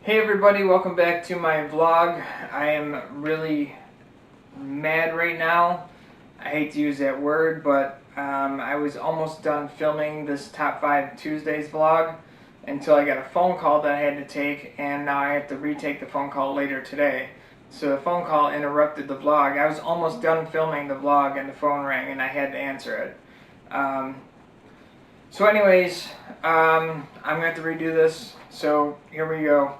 Hey everybody, welcome back to my vlog. I am really mad right now. I hate to use that word, but I was almost done filming this Top 5 Tuesdays vlog until I got a phone call that I had to take, and now I have to retake the phone call later today. So the phone call interrupted the vlog. I was almost done filming the vlog and the phone rang and I had to answer it. So anyways, I'm going to have to redo this, so here we go.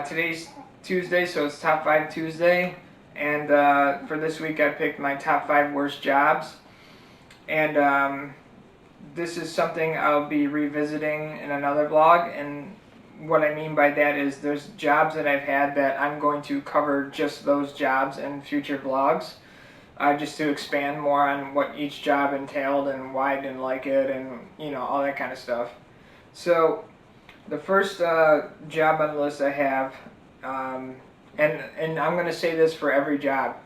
Today's Tuesday, so it's Top 5 Tuesday, and for this week I picked my top 5 worst jobs, and this is something I'll be revisiting in another vlog, and what I mean by that is there's jobs that I've had that I'm going to cover just those jobs in future vlogs, just to expand more on what each job entailed and why I didn't like it, and all that kind of stuff. So the first job on the list I have, and I'm going to say this for every job.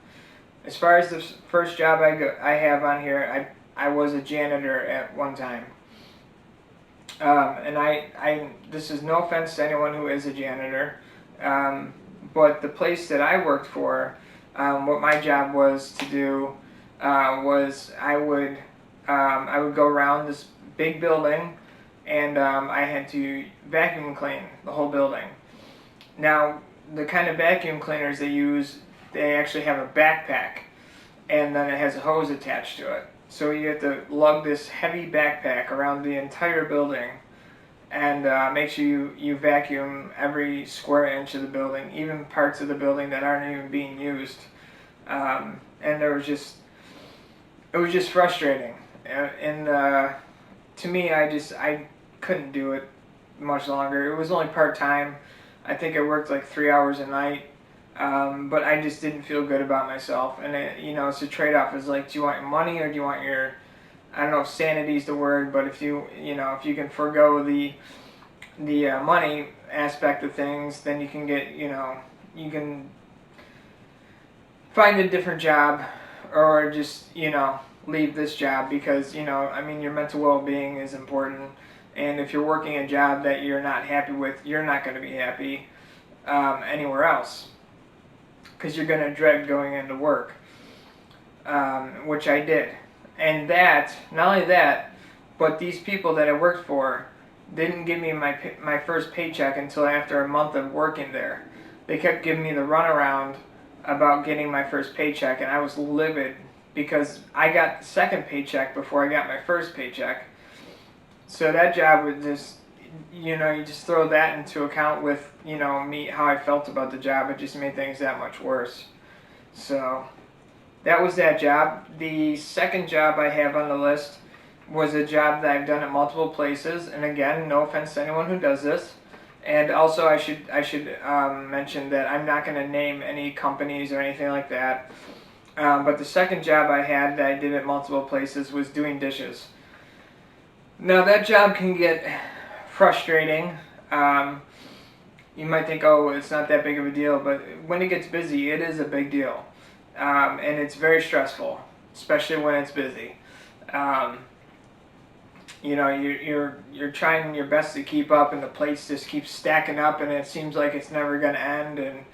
As far as the first job I have on here, I was a janitor at one time. And this is no offense to anyone who is a janitor, but the place that I worked for, what my job was to do was I would go around this big building, and I had to vacuum clean the whole building. Now, the kind of vacuum cleaners they use, they actually have a backpack, and then it has a hose attached to it. So you have to lug this heavy backpack around the entire building, and make sure you vacuum every square inch of the building, even parts of the building that aren't even being used. And it was just frustrating. And to me, I couldn't do it much longer. It was only part-time. I think I worked like 3 hours a night, but I just didn't feel good about myself. And it's a trade-off. It's like, do you want your money or do you want your, I don't know if sanity's the word, but if you can forego the money aspect of things, then you can get, you can find a different job, or just, leave this job, because, your mental well-being is important. And if you're working a job that you're not happy with, you're not going to be happy anywhere else, because you're going to dread going into work, which I did. And that, not only that, but these people that I worked for didn't give me my first paycheck until after a month of working there. They kept giving me the runaround about getting my first paycheck, and I was livid because I got the second paycheck before I got my first paycheck. So that job was just, you just throw that into account with, me, how I felt about the job. It just made things that much worse. So that was that job. The second job I have on the list was a job that I've done at multiple places, and again, no offense to anyone who does this. And also, I should mention that I'm not going to name any companies or anything like that. But the second job I had that I did at multiple places was doing dishes. Now, that job can get frustrating. You might think, oh, it's not that big of a deal, but when it gets busy, it is a big deal. And it's very stressful, especially when it's busy. You're trying your best to keep up, and the plates just keep stacking up, and it seems like it's never going to end. And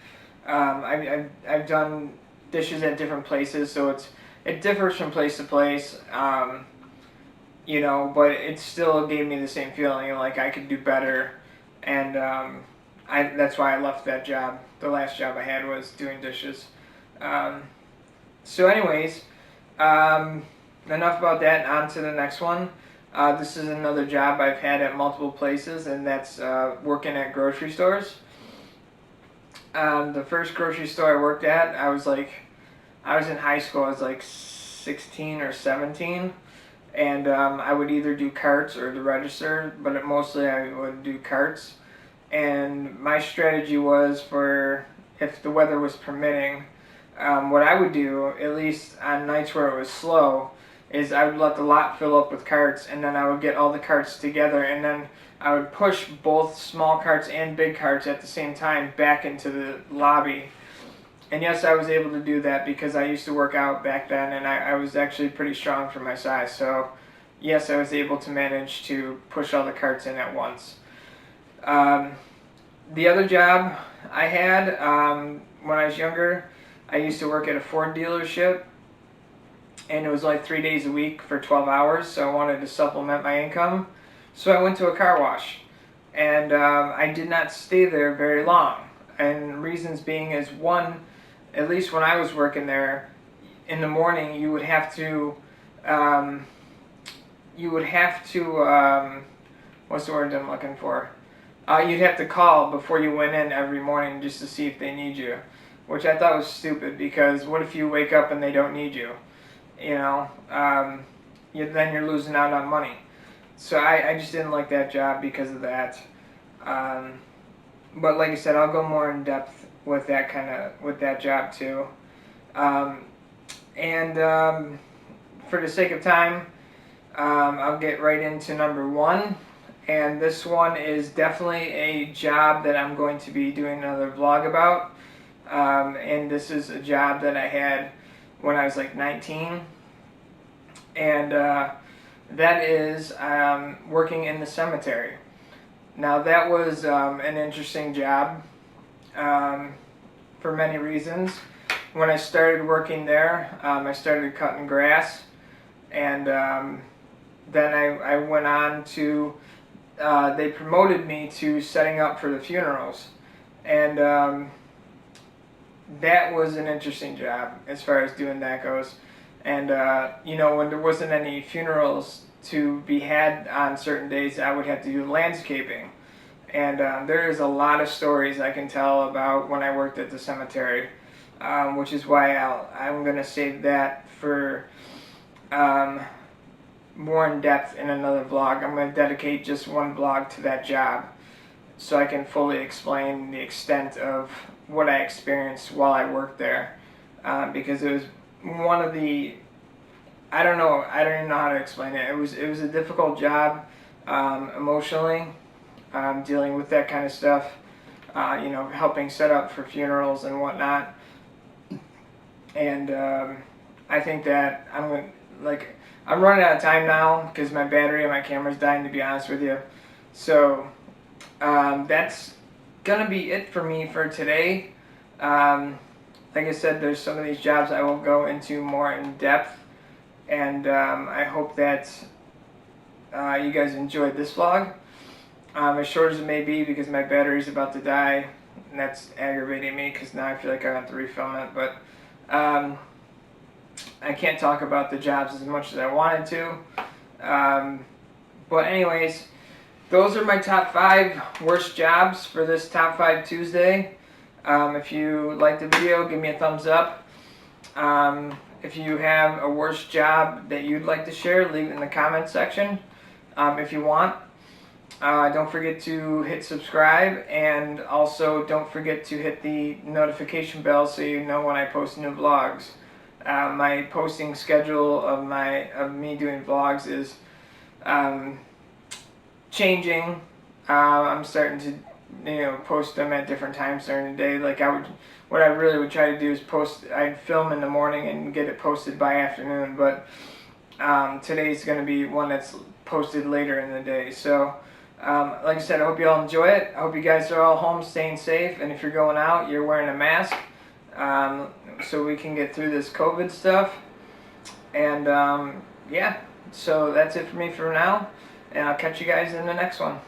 I've done dishes at different places, so it differs from place to place. But it still gave me the same feeling, like I could do better, and that's why I left that job. The last job I had was doing dishes. So anyways, enough about that, on to the next one. This is another job I've had at multiple places, and that's working at grocery stores. The first grocery store I worked at, I was in high school. I was like 16 or 17, and I would either do carts or the register, but mostly I would do carts. And my strategy was, for if the weather was permitting, what I would do, at least on nights where it was slow, is I would let the lot fill up with carts, and then I would get all the carts together, and then I would push both small carts and big carts at the same time back into the lobby. And yes, I was able to do that because I used to work out back then, and I was actually pretty strong for my size. So yes, I was able to manage to push all the carts in at once. The other job I had when I was younger, I used to work at a Ford dealership, and it was like 3 days a week for 12 hours, so I wanted to supplement my income. So I went to a car wash, and I did not stay there very long. And reasons being is, one, at least when I was working there, in the morning you would have to, what's the word I'm looking for? You'd have to call before you went in every morning just to see if they need you, which I thought was stupid, because what if you wake up and they don't need you? You know, then you're losing out on money. So I just didn't like that job because of that. But like I said, I'll go more in depth with that job too. And for the sake of time, I'll get right into number one. And this one is definitely a job that I'm going to be doing another vlog about. And this is a job that I had when I was like 19. And that is working in the cemetery. Now that was an interesting job for many reasons. When I started working there, I started cutting grass, and then I went on to, they promoted me to setting up for the funerals, and that was an interesting job as far as doing that goes. And you know, when there wasn't any funerals to be had on certain days, I would have to do landscaping. And there's a lot of stories I can tell about when I worked at the cemetery, which is why I'm going to save that for more in depth in another vlog. I'm going to dedicate just one vlog to that job so I can fully explain the extent of what I experienced while I worked there, because it was one of the, I don't even know how to explain it. It was a difficult job emotionally, dealing with that kind of stuff, you know, helping set up for funerals and whatnot. And I think that I'm running out of time now because my battery on my camera's dying, to be honest with you. So that's gonna be it for me for today. Like I said, there's some of these jobs I will go into more in depth, and I hope that you guys enjoyed this vlog. As short as it may be, because my battery's about to die, and that's aggravating me because now I feel like I have to refilm it. But I can't talk about the jobs as much as I wanted to. But anyways, those are my top 5 worst jobs for this Top 5 Tuesday. If you liked the video, give me a thumbs up. If you have a worst job that you'd like to share, leave it in the comment section if you want. Don't forget to hit subscribe, and also don't forget to hit the notification bell so you know when I post new vlogs. My posting schedule of me doing vlogs is changing. I'm starting to, you know, post them at different times during the day. Like what I really would try to do is I'd film in the morning and get it posted by afternoon, but today's going to be one that's posted later in the day. So like I said, I hope you all enjoy it. I hope you guys are all home staying safe, and if you're going out, you're wearing a mask, so we can get through this COVID stuff. And yeah, so that's it for me for now, and I'll catch you guys in the next one.